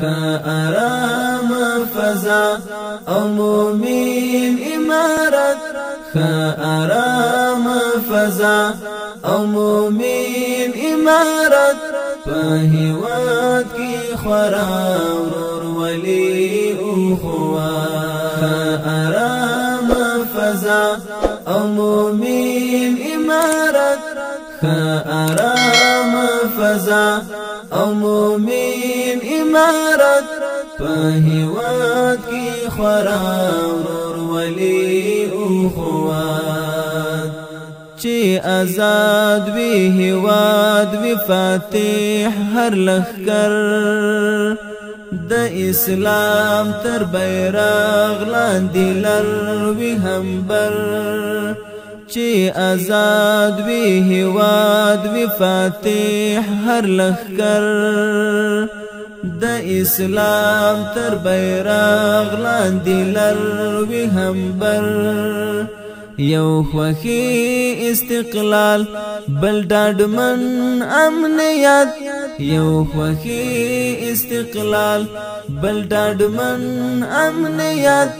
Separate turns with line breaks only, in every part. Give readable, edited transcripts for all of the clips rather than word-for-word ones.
آرام فضا او مومن امارت آرام فضا او مومن امارت په هیواد کی خورا ورور ولی او خوا آرام فضا او مومن امارت آرام فضا او مومن امارت په هیواد کی خورا ورور ولی او خوا چی آزاد وی هیواد وی فاتح هر لخکر د اسلام تر بیرغ لاندې لر وی همبر چی آزاد وی هیواد وی فاتح هر لخکر د اسلام تر بیرغ لاندې لر وی همبر یو خوخی استقلال بل ډاډمن امنیت یو خوخی استقلال بل ډاډمن امنیت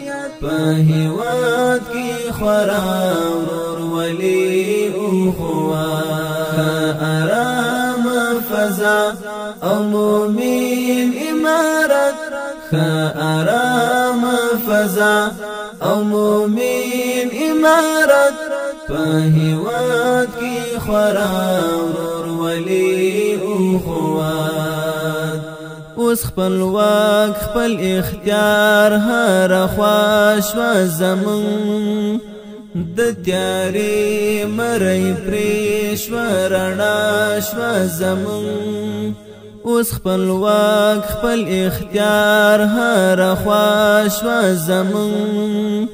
په هیواد کی خورا ورور ولی او خوا آرام فضا او مومن امارت آرام فضا او مومن امارت په هیواد کی خورا ورور ولی او خوا اوس خپل واک خپل اختیار هر خواش و زمون د تیاری مری پریش و رڼا شو زمون اوس خپل واک خپل اختیار هر خواش و زمون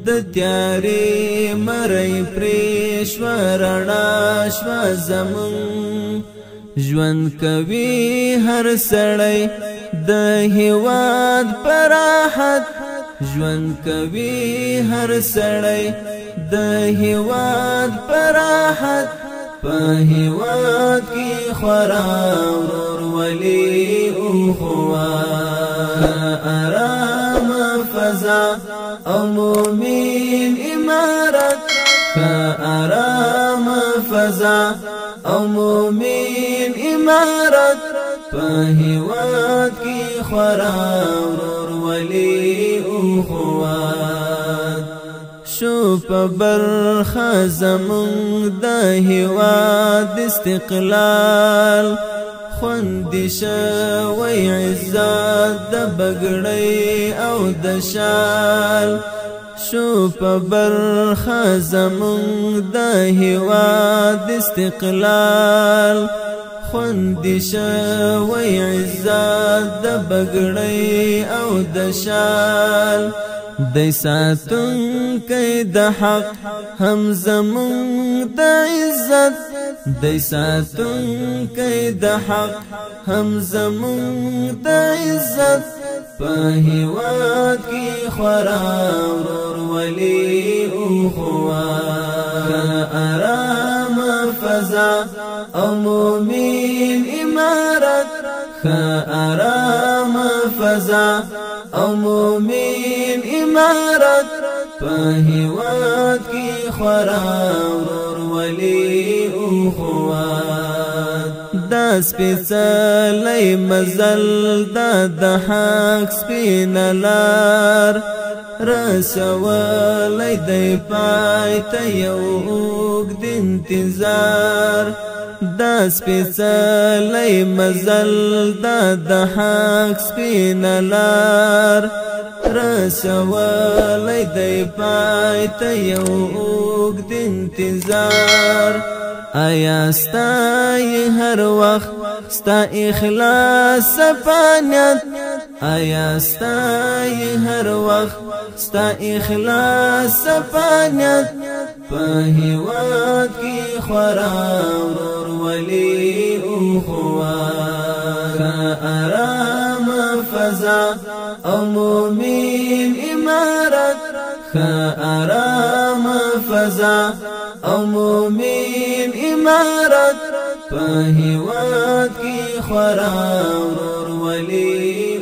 د تیاری مری پریش و رڼا شو زمون ژوند کوي هر سړی د هیواد پراحت ژوند کوي هر سړی د هیواد پراحت په هیواد کی خورا ورور ولی او خوا آرام فضا او مومن امارت آرام فضا او مومن امارت په هیواد کی خورا ورور ولی او خوا شو په برخه زمون د هیواد استقلال خوندې شوی عزت د بګړۍ او د شال شو په برخه زمون د هیواد استقلال خوندې شوی عزت د بګړۍ او د شال دی ساتونکی د حق هم زمون د عزت دی ساتونکی د حق هم زمون د عزت په هیواد کی خورا ورور ولی او خوا آرام فضا او مومن امارت آرام فضا او مومن امارت په هیواد کی خورا ورور ولی او خوا دا سپیڅلی مزل دا د حق سپینلار رسولی دی پای ته یو اوږد انتظار دا سپیڅلی مزل دا د حق سپینلار رسولی دی پای ته یو اوږد انتظار آیا ستای هر وخت ستا اخلاص صفانیت آیا ستای هر وخت ستا اخلاص صفانیت په هیواد کی خورا ورور ولی او خوا آرام فضا او مومن امارت آرام فضا او مومن امارت په هیواد کې خورا ورور ولی